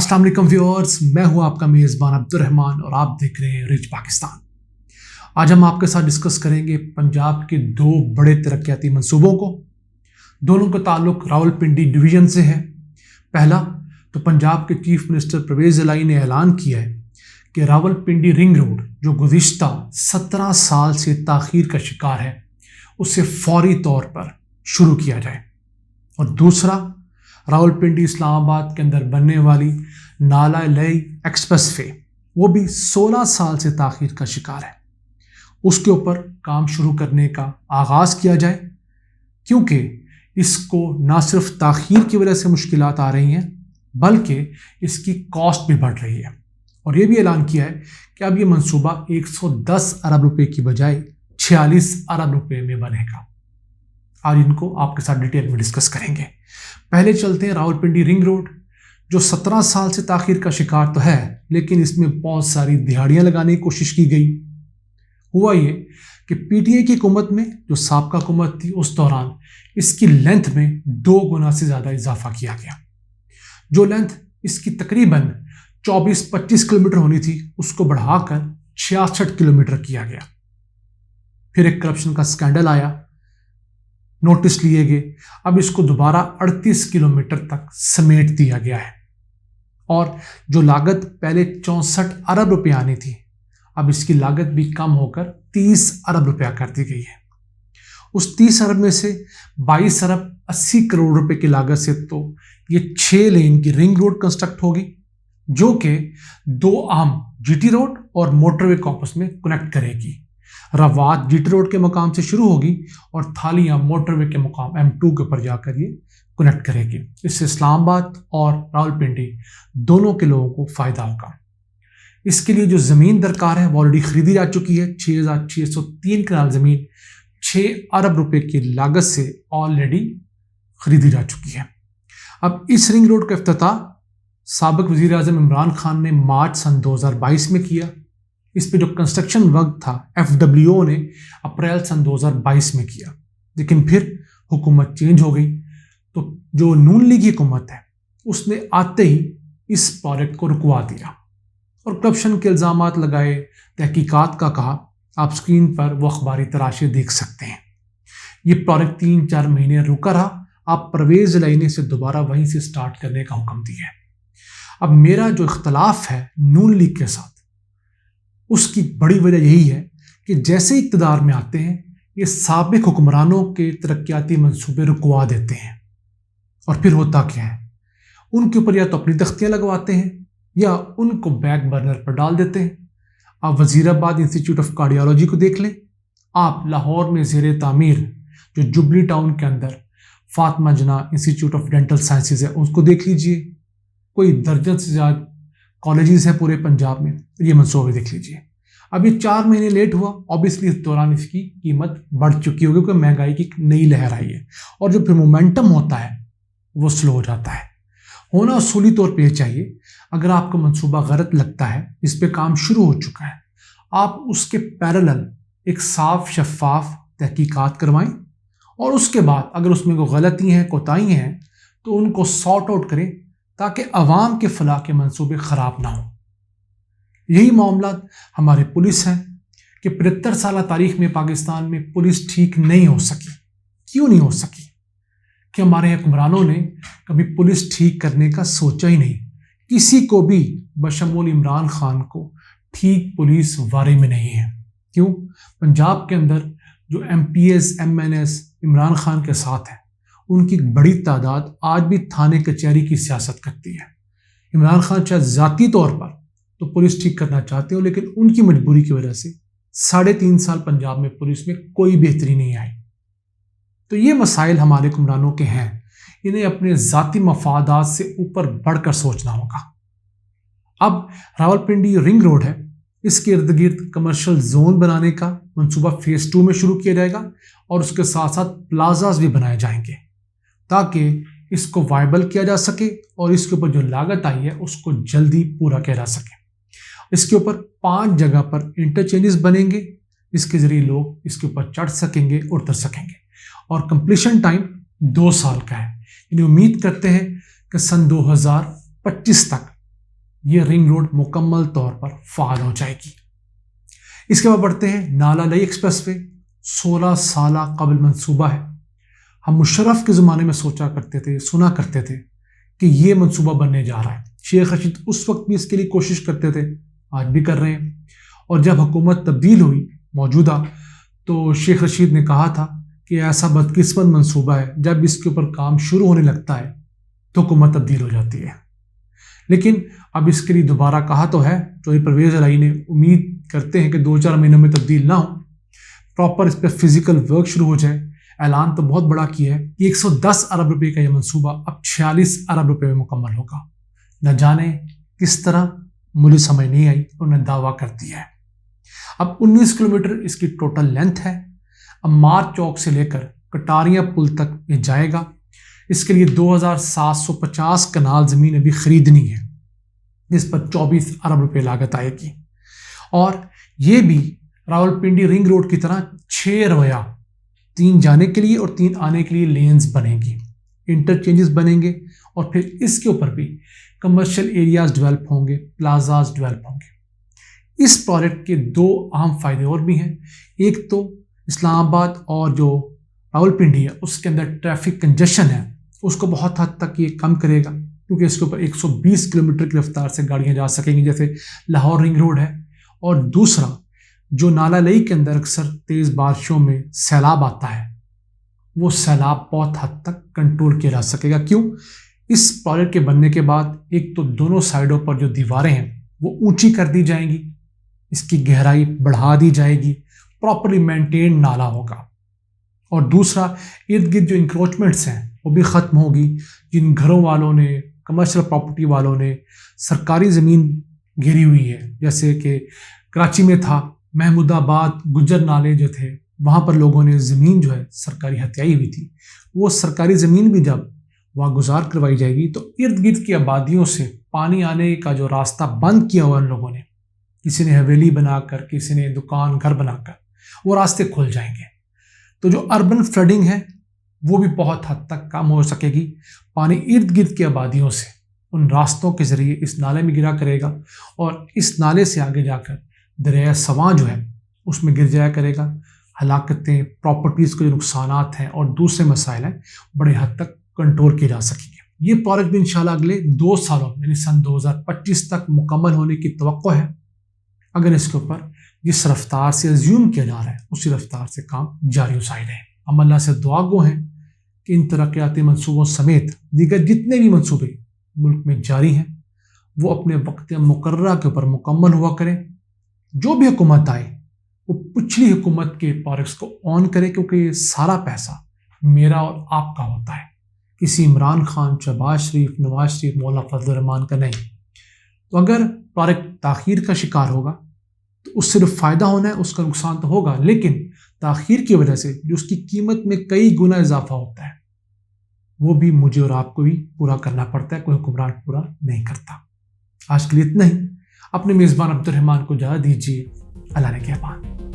अस्सलाम वालेकुम व्यूअर्स, मैं हूं आपका मेज़बान अब्दुर्रहमान और आप देख रहे हैं रिच पाकिस्तान। आज हम आपके साथ डिस्कस करेंगे पंजाब के दो बड़े तरक्याती मंसूबों को। दोनों का ताल्लुक रावलपिंडी डिवीज़न से है। पहला तो पंजाब के चीफ मिनिस्टर परवेज़ इलाही ने ऐलान किया है कि रावलपिंडी रिंग रोड जो गुज़िश्ता 17 साल से ताख़ीर का शिकार है उसे फौरी तौर पर शुरू किया जाए। और दूसरा, रावलपिंडी इस्लामाबाद के अंदर बनने वाली नाला लई एक्सप्रेस वे वो भी 16 साल से ताख़ीर का शिकार है, उसके ऊपर काम शुरू करने का आगाज़ किया जाए, क्योंकि इसको ना सिर्फ ताख़ीर की वजह से मुश्किलात आ रही हैं बल्कि इसकी कॉस्ट भी बढ़ रही है। और ये भी ऐलान किया है कि अब ये मंसूबा 110 अरब रुपए की बजाय 46 अरब रुपए में बनेगा। आज इनको आपके साथ डिटेल में डिस्कस करेंगे। पहले चलते हैं रावलपिंडी रिंग रोड, जो 17 साल से ताख़ीर का शिकार तो है, लेकिन इसमें बहुत सारी दिहाड़ियां लगाने की कोशिश की गई। हुआ ये कि पीटीआई की हुकूमत में, जो साबका हुकूमत थी, उस दौरान इसकी लेंथ में 2 गुना से ज़्यादा इजाफा किया गया। जो लेंथ इसकी तकरीबन 24-25 किलोमीटर होनी थी उसको बढ़ाकर 66 किलोमीटर किया गया। फिर एक करप्शन का स्कैंडल आया, नोटिस लिए गए, अब इसको दोबारा 38 किलोमीटर तक समेट दिया गया है। और जो लागत पहले 64 अरब रुपये आनी थी, अब इसकी लागत भी कम होकर 30 अरब रुपया कर दी गई है। उस 30 अरब में से 22 अरब 80 करोड़ रुपए की लागत से तो ये 6 लेन की रिंग रोड कंस्ट्रक्ट होगी, जो कि 2 अहम जीटी रोड और मोटरवे को आपस में कनेक्ट करेगी। रवात जीटी रोड के मकाम से शुरू होगी और थालियां मोटरवे के मकाम M2 के ऊपर जाकर ये कनेक्ट करेगी। इससे इस्लामाबाद और रावलपिंडी दोनों के लोगों को फ़ायदा होगा। इसके लिए जो ज़मीन दरकार है वो ऑलरेडी ख़रीदी जा चुकी है। 6,603 कनाल ज़मीन 6 अरब रुपए की लागत से ऑलरेडी ख़रीदी जा चुकी है। अब इस रिंग रोड का इफ्तिताह साबिक वज़ीर आज़म इमरान खान ने मार्च सन 2022 में किया। इस पे जो कंस्ट्रक्शन वर्क था FWO ने अप्रैल सन 2022 में किया, लेकिन फिर हुकूमत चेंज हो गई तो जो नून लीग की हुकूमत है उसने आते ही इस प्रोजेक्ट को रुकवा दिया और करप्शन के इल्ज़ामात लगाए, तहकीकात का कहा। आप स्क्रीन पर वो अखबारी तराशे देख सकते हैं। ये प्रोजेक्ट 3-4 महीने रुका रहा। आप परवेज़ इलाही ने इसे दोबारा वहीं से स्टार्ट करने का हुक्म दिया है। अब मेरा जो इख्तलाफ है नून लीग के साथ, उसकी बड़ी वजह यही है कि जैसे इक़्तिदार में आते हैं ये साबिक हुक्मरानों के तरक्याती मंसूबे रुकवा देते हैं। और फिर होता क्या है, उनके ऊपर या तो अपनी तख्तियाँ लगवाते हैं या उनको बैक बर्नर पर डाल देते हैं। आप वज़ीराबाद इंस्टीट्यूट ऑफ कार्डियोलॉजी को देख लें, आप लाहौर में ज़ेरे तामीर जो जुबली टाउन के अंदर फातिमा जना इंस्टीट्यूट ऑफ डेंटल साइंसेज है उसको देख लीजिए। कोई दर्जन से ज़्यादा कॉलेजेस हैं पूरे पंजाब में, ये मंसूबे देख लीजिए। अब ये 4 महीने लेट हुआ, ऑब्वियसली इस दौरान इसकी कीमत बढ़ चुकी होगी क्योंकि महंगाई की नई लहर आई है और जो फिर मोमेंटम होता है वो स्लो हो जाता है। होना असूली तौर पे चाहिए, अगर आपको मंसूबा गलत लगता है, इस पे काम शुरू हो चुका है, आप उसके पैरेलल एक साफ शफाफ तहकीकात करवाएं और उसके बाद अगर उसमें कोई गलती हैं, कोताही हैं तो उनको सॉर्ट आउट करें ताकि अवाम के फलाह के मंसूबे ख़राब ना हो। यही मामला हमारे पुलिस हैं कि 75 साल तारीख में पाकिस्तान में पुलिस ठीक नहीं हो सकी। क्यों नहीं हो सकी? कि हमारे हुक्मरानों ने कभी पुलिस ठीक करने का सोचा ही नहीं। किसी को भी बशमूल इमरान खान को ठीक पुलिस वारे में नहीं है। क्यों? पंजाब के अंदर जो MPs MNs इमरान खान के साथ हैं उनकी बड़ी तादाद आज भी थाने कचहरी की सियासत करती है। इमरान खान शायद ज़ाती तौर पर तो पुलिस ठीक करना चाहते हो, लेकिन उनकी मजबूरी की वजह से 3.5 साल पंजाब में पुलिस में कोई बेहतरी नहीं आई। तो ये मसाइल हमारे हुक्मरानों के हैं, इन्हें अपने ज़ाती मफादात से ऊपर बढ़कर सोचना होगा। अब रावलपिंडी रिंग रोड है, इसके इर्द गिर्द कमर्शियल जोन बनाने का मंसूबा फेज़ 2 में शुरू किया जाएगा और उसके साथ साथ प्लाजाज भी बनाए जाएंगे ताकि इसको वायबल किया जा सके और इसके ऊपर जो लागत आई है उसको जल्दी पूरा किया जा सके। इसके ऊपर 5 जगह पर इंटरचेंजेस बनेंगे जिसके ज़रिए लोग इसके ऊपर चढ़ सकेंगे, उतर सकेंगे और कंप्लीशन टाइम 2 साल का है। यानी उम्मीद करते हैं कि सन 2025 तक یہ رنگ روڈ مکمل طور پر فعال ہو جائے گی۔ اس کے بعد بڑھتے ہیں نالا لئی ایکسپریس وے، 16 سالہ قبل منصوبہ ہے۔ ہم مشرف کے زمانے میں سنا کرتے تھے کہ یہ منصوبہ بننے جا رہا ہے۔ شیخ رشید اس وقت بھی اس کے لیے کوشش کرتے تھے، آج بھی کر رہے ہیں، اور جب حکومت تبدیل ہوئی موجودہ تو شیخ رشید نے کہا تھا کہ ایسا بدقسمت منصوبہ ہے، جب اس کے اوپر کام شروع ہونے لگتا ہے تو حکومت تبدیل ہو جاتی ہے۔ لیکن اب اس کے لیے دوبارہ کہا تو ہے، چودھری پرویز الہی نے، امید کرتے ہیں کہ 2-4 مہینوں میں تبدیل نہ ہو، پراپر اس پہ فزیکل ورک شروع ہو جائے۔ اعلان تو بہت بڑا کیا ہے کہ 110 ارب روپے کا یہ منصوبہ اب 46 ارب روپے میں مکمل ہوگا۔ نہ جانے کس طرح، مجھے سمجھ نہیں آئی، انہوں نے دعویٰ کر دیا ہے۔ اب 19 کلومیٹر اس کی ٹوٹل لینتھ ہے۔ عمار چوک سے لے کر کٹاریاں پل تک یہ جائے گا۔ اس کے لیے 2750 کنال زمین ابھی خریدنی ہے، جس پر 24 ارب روپے لاگت آئے گی، اور یہ بھی راولپنڈی رنگ روڈ کی طرح 6 رویہ، 3 جانے کے لیے اور 3 آنے کے لیے لینز بنیں گی، انٹرچینجز بنیں گے، اور پھر اس کے اوپر بھی کمرشل ایریاز ڈیولپ ہوں گے، پلازاز ڈیولپ ہوں گے۔ اس پروجیکٹ کے 2 اہم فائدے اور بھی ہیں۔ ایک تو اسلام آباد اور جو راولپنڈی ہے اس کے اندر ٹریفک کنجیشن ہے، اس کو بہت حد تک یہ کم کرے گا، کیونکہ اس کے اوپر 120 کلومیٹر کی رفتار سے گاڑیاں جا سکیں گی، جیسے لاہور رنگ روڈ ہے۔ اور دوسرا، جو نالا لئی کے اندر اکثر تیز بارشوں میں سیلاب آتا ہے، وہ سیلاب بہت حد تک کنٹرول کیا جا سکے گا۔ کیوں؟ اس پروجیکٹ کے بننے کے بعد ایک تو دونوں سائڈوں پر جو دیواریں ہیں وہ اونچی کر دی جائیں گی، اس کی گہرائی بڑھا دی جائے گی، پراپرلی مینٹین نالا ہوگا، اور دوسرا ارد گرد جو انکروچمنٹس ہیں وہ بھی ختم ہوگی۔ جن گھروں والوں نے، کمرشل پراپرٹی والوں نے سرکاری زمین گھیری ہوئی ہے، جیسے کہ کراچی میں تھا، محمود آباد گجر نالے جو تھے، وہاں پر لوگوں نے زمین جو ہے سرکاری ہتھیائی ہوئی تھی، وہ سرکاری زمین بھی جب وہاں گزار کروائی جائے گی تو ارد گرد کی آبادیوں سے پانی آنے کا جو راستہ بند کیا ہوا ان لوگوں نے، کسی نے حویلی بنا کر، کسی نے دکان گھر بنا کر، وہ راستے کھل جائیں گے۔ تو جو اربن فلڈنگ ہے وہ بھی بہت حد تک کم ہو سکے گی۔ پانی ارد گرد کی آبادیوں سے ان راستوں کے ذریعے اس نالے میں گرا کرے گا، اور اس نالے سے آگے جا کر دریائے سواں جو ہے اس میں گر جایا کرے گا۔ ہلاکتیں، پراپرٹیز کے جو نقصانات ہیں اور دوسرے مسائل ہیں، بڑے حد تک کنٹرول کیے جا سکیں گے۔ یہ پروجیکٹ بھی انشاءاللہ اگلے 2 سالوں یعنی سن 2025 تک مکمل ہونے کی توقع ہے، اگر اس کے اوپر جس رفتار سے ازیوم کیا جا رہا ہے اسی رفتار سے کام جاری و سائر ہے۔ ہم اللہ سے دعا گو ہیں کہ ان ترقیاتی منصوبوں سمیت دیگر جتنے بھی منصوبے ملک میں جاری ہیں وہ اپنے وقت مقررہ کے اوپر مکمل ہوا کریں۔ جو بھی حکومت آئے وہ پچھلی حکومت کے پروجیکٹس کو آن کرے، کیونکہ یہ سارا پیسہ میرا اور آپ کا ہوتا ہے، کسی عمران خان، شہباز شریف، نواز شریف، مولانا فضل الرحمان کا نہیں۔ تو اگر پروجیکٹ تاخیر کا شکار ہوگا تو اس سے جو فائدہ ہونا ہے اس کا نقصان تو ہوگا، لیکن تاخیر کی وجہ سے جو اس کی قیمت میں کئی گنا اضافہ ہوتا ہے وہ بھی مجھے اور آپ کو بھی پورا کرنا پڑتا ہے، کوئی حکمران پورا نہیں کرتا۔ آج کے لیے اتنا ہی۔ اپنے میزبان عبد الرحمان کو اجازت دیجیے، اللہ نے کہبان۔